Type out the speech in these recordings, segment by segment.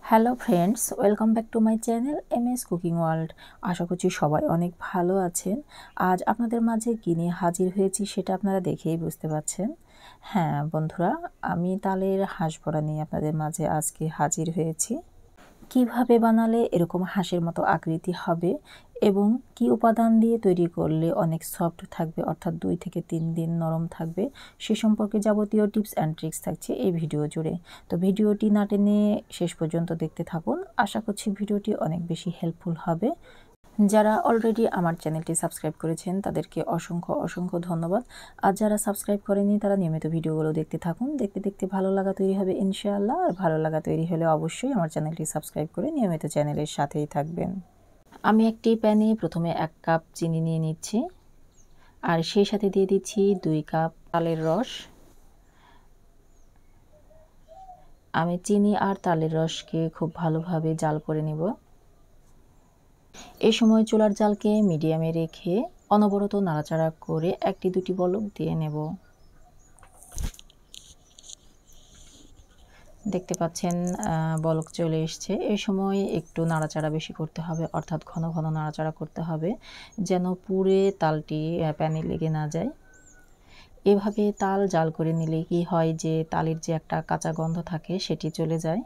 Hello friends, welcome back to my channel MS cooking world. আশা করছি সবাই অনেক ভালো আছেন। আজ আপনাদের মাঝে কী নিয়ে হাজির হয়েছি সেটা আপনারা দেখেই বুঝতে পারছেন। হ্যাঁ বন্ধুরা, আমি তালের হাঁস বড়া নিয়ে আপনাদের মাঝে আজকে হাজির হয়েছি। কিভাবে বানালে এরকম হাঁসের মতো আকৃতি হবে এবং কি উপাদান দিয়ে তৈরি করলে অনেক সফট থাকবে, অর্থাৎ 2 থেকে 3 দিন নরম থাকবে, সে সম্পর্কে যাবতীয় টিপস অ্যান্ড ট্রিক্স থাকছে এই ভিডিও জুড়ে। তো ভিডিওটি না টেনে শেষ পর্যন্ত দেখতে থাকুন। আশা করছি ভিডিওটি অনেক বেশি হেল্পফুল হবে। যারা অলরেডি আমার চ্যানেলটি সাবস্ক্রাইব করেছেন তাদেরকে অসংখ্য অসংখ্য ধন্যবাদ। আর যারা সাবস্ক্রাইব করেনি তারা নিয়মিত ভিডিওগুলো দেখতে থাকুন। দেখতে দেখতে ভালো লাগা তৈরি হবে ইনশাআল্লাহ। আর ভালো লাগা তৈরি হলে অবশ্যই আমার চ্যানেলটি সাবস্ক্রাইব করে নিয়মিত চ্যানেলের সাথেই থাকবেন। আমি একটি প্যানে প্রথমে 1 কাপ চিনি নিয়ে নিচ্ছি, আর সেই সাথে দিয়ে দিচ্ছি 2 কাপ তালের রস। আমি চিনি আর তালের রসকে খুব ভালোভাবে জাল করে নেব। এই সময় চুলার জালকে মিডিয়ামে রেখে অনবরত নাড়াচাড়া করে 1-2টি বলক দিয়ে নেব। দেখতে পাচ্ছেন বলক চলে এসছে। এই সময় একটু নাড়াচাড়া বেশি করতে হবে, অর্থাৎ ঘন ঘন নাড়াচাড়া করতে হবে যেন পুড়ে তালটি প্যানে লেগে না যায়। এভাবে তাল জাল করে নিলে কি হয় যে তালের যে একটা কাঁচা গন্ধ থাকে সেটি চলে যায়।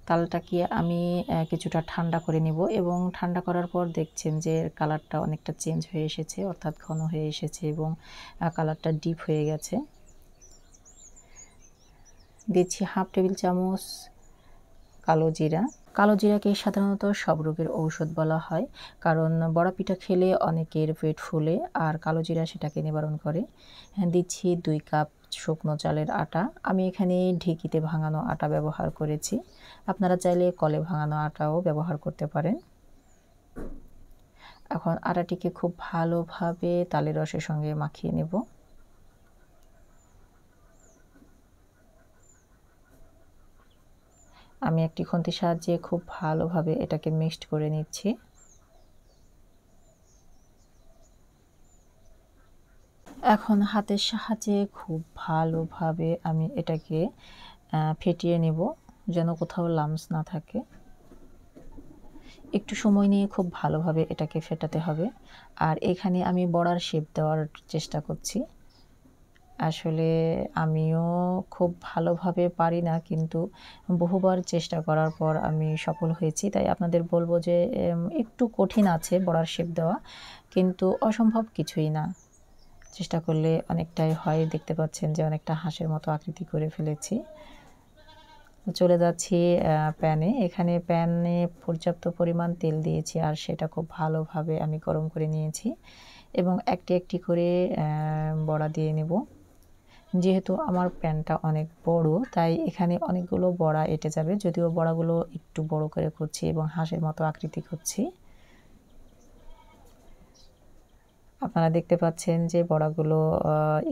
তালটাকে আমি কিছুটা ঠান্ডা করে নেব এবং ঠান্ডা করার পর দেখছেন যে কালারটা অনেকটা চেঞ্জ হয়ে এসেছে, অর্থাৎ ঘন হয়ে এসেছে এবং কালারটা ডিপ হয়ে গেছে। দিচ্ছি 1/2 টেবিল চামচ কালো জিরা। কালো জিরাকে সাধারণত সব রোগের ঔষধ বলা হয়, কারণ বড়া পিঠা খেলে অনেকের পেট ফুলে আর কালো জিরা সেটাকে নিবারণ করে। দিচ্ছি 2 কাপ শুকনো চালের আটা। আমি এখানে ঢেঁকিতে ভাঙানো আটা ব্যবহার করেছি, আপনারা চাইলে কলে ভাঙানো আটাও ব্যবহার করতে পারেন। এখন আটাটিকে খুব ভালোভাবে তালের রসের সঙ্গে মাখিয়ে নেব। আমি একটি খুন্তির সাহায্যে খুব ভালোভাবে এটাকে মিক্সড করে নিচ্ছি। এখন হাতের সাহায্যে খুব ভালোভাবে আমি এটাকে ফেটিয়ে নেব যেন কোথাও লাম্পস না থাকে। একটু সময় নিয়ে খুব ভালোভাবে এটাকে ফেটাতে হবে। আর এখানে আমি বড়ার শেপ দেওয়ার চেষ্টা করছি। আসলে আমিও খুব ভালোভাবে পারি না, কিন্তু বহুবার চেষ্টা করার পর আমি সফল হয়েছি। তাই আপনাদের বলবো যে একটু কঠিন আছে বড়ার শেপ দেওয়া, কিন্তু অসম্ভব কিছুই না। চেষ্টা করলে অনেকটাই হয়। দেখতে পাচ্ছেন যে অনেকটা হাঁসের মতো আকৃতি করে ফেলেছি। চলে যাচ্ছি প্যানে। এখানে প্যানে পর্যাপ্ত পরিমাণ তেল দিয়েছি আর সেটা খুব ভালোভাবে আমি গরম করে নিয়েছি এবং একটি একটি করে বড়া দিয়ে নেব। যেহেতু আমার প্যানটা অনেক বড়, তাই এখানে অনেকগুলো বড়া এঁটে যাবে। যদিও বড়াগুলো একটু বড় করে করছি এবং হাঁসের মতো আকৃতি করছি। আপনারা দেখতে পাচ্ছেন যে বড়াগুলো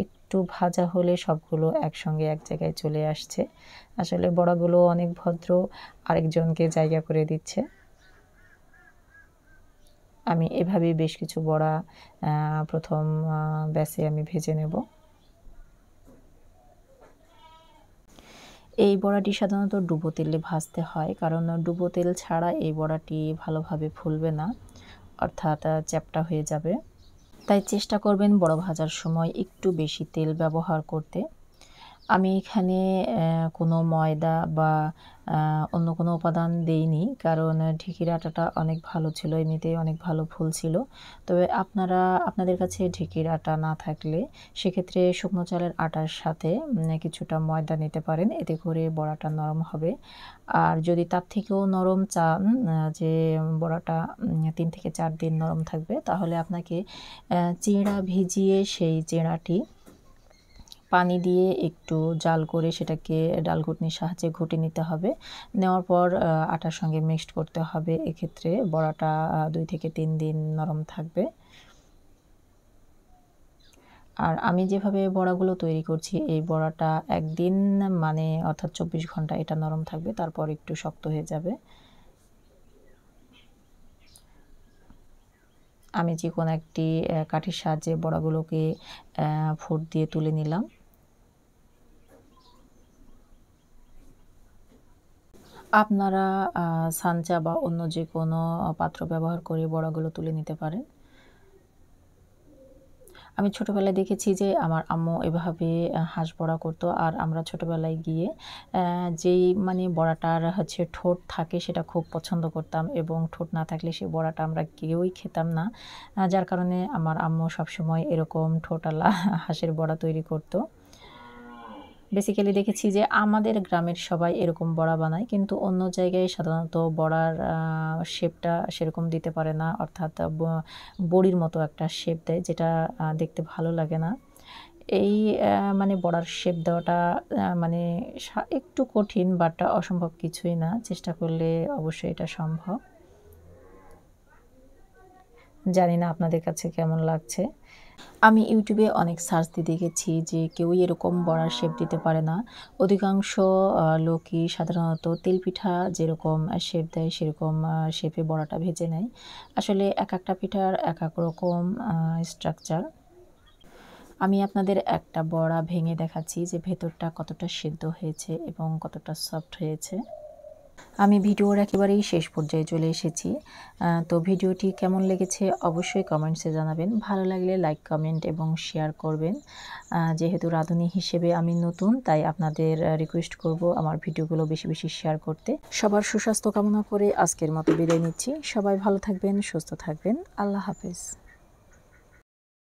একটু ভাজা হলে সবগুলো একসঙ্গে এক জায়গায় চলে আসছে। আসলে বড়াগুলো অনেক ভদ্র, আরেকজনকে জায়গা করে দিচ্ছে। আমি এভাবেই বেশ কিছু বড়া প্রথম ব্যাচে আমি ভেজে নেব। এই বড়াটি সাধারণত ডুবো তেলে ভাজতে হয়, কারণ ডুবো তেল ছাড়া এই বড়াটি ভালোভাবে ফুলবে না, অর্থাৎ চ্যাপ্টা হয়ে যাবে। তাই চেষ্টা করবেন বড়া ভাজার সময় একটু বেশি তেল ব্যবহার করতে। আমি এখানে কোনো ময়দা বা অন্য কোনো উপাদান দেইনি, কারণ ঢেঁকির আটাটা অনেক ভালো ছিল, এমনিতেই অনেক ভালো ফুলছিল। তবে আপনাদের কাছে ঢেঁকির আটা না থাকলে সেক্ষেত্রে শুকনো চালের আটার সাথে কিছুটা ময়দা নিতে পারেন, এতে করে বড়াটা নরম হবে। আর যদি তার থেকেও নরম চান, যে বড়াটা 3 থেকে 4 দিন নরম থাকবে, তাহলে আপনাকে চিঁড়া ভিজিয়ে সেই চিঁড়াটি পানি দিয়ে একটু জাল করে সেটাকে ডালঘুটনির সাহায্যে ঘুটে নিতে হবে। নেওয়ার পর আটার সঙ্গে মিক্সড করতে হবে। এক্ষেত্রে বড়াটা 2 থেকে 3 দিন নরম থাকবে। আর আমি যেভাবে বড়াগুলো তৈরি করছি, এই বড়াটা একদিন মানে অর্থাৎ 24 ঘন্টা এটা নরম থাকবে, তারপর একটু শক্ত হয়ে যাবে। আমি যে কোনো একটি কাঠির সাহায্যে বড়াগুলোকে ফুট দিয়ে তুলে নিলাম। আপনারা সানচা বা অন্য যে কোনো পাত্র ব্যবহার করে বড়াগুলো তুলে নিতে পারেন। আমি ছোটোবেলায় দেখেছি যে আমার আম্মু এভাবে হাঁস বড়া করতো। আর আমরা ছোটোবেলায় গিয়ে যেই মানে বড়াটার হচ্ছে ঠোঁট থাকে সেটা খুব পছন্দ করতাম, এবং ঠোঁট না থাকলে সেই বড়াটা আমরা কেউই খেতাম না। যার কারণে আমার আম্মু সবসময় এরকম ঠোঁটওয়ালা হাঁসের বড়া তৈরি করতো। বেসিক্যালি দেখেছি যে আমাদের গ্রামের সবাই এরকম বড়া বানায়, কিন্তু অন্য জায়গায় সাধারণত বড়ার শেপটা সেরকম দিতে পারে না, অর্থাৎ বড়ির মতো একটা শেপ দেয়, যেটা দেখতে ভালো লাগে না। এই মানে বড়ার শেপ দেওয়াটা মানে একটু কঠিন, বাট অসম্ভব কিছুই না। চেষ্টা করলে অবশ্যই এটা সম্ভব। জানি না আপনাদের কাছে কেমন লাগছে। আমি ইউটিউবে অনেক সার্চ দিয়ে দেখেছি যে কেউই এরকম বড়ার শেপ দিতে পারে না। অধিকাংশ লোকই সাধারণত তেলপিঠা যেরকম শেপ দেয় সেরকম শেপে বড়াটা ভেজে নেয়। আসলে একেকটা পিঠার একেক রকম স্ট্রাকচার। আমি আপনাদের একটা বড়া ভেঙে দেখাচ্ছি যে ভেতরটা কতটা সেদ্ধ হয়েছে এবং কতটা সফট হয়েছে। আমি ভিডিওর একেবারেই শেষ পর্যায়ে চলে এসেছি। তো ভিডিওটি কেমন লেগেছে অবশ্যই কমেন্টসে জানাবেন। ভালো লাগলে লাইক, কমেন্ট এবং শেয়ার করবেন। যেহেতু রাঁধুনি হিসেবে আমি নতুন, তাই আপনাদের রিকোয়েস্ট করব আমার ভিডিওগুলো বেশি বেশি শেয়ার করতে। সবার সুস্বাস্থ্য কামনা করে আজকের মতো বিদায় নিচ্ছি। সবাই ভালো থাকবেন, সুস্থ থাকবেন। আল্লাহ হাফেজ।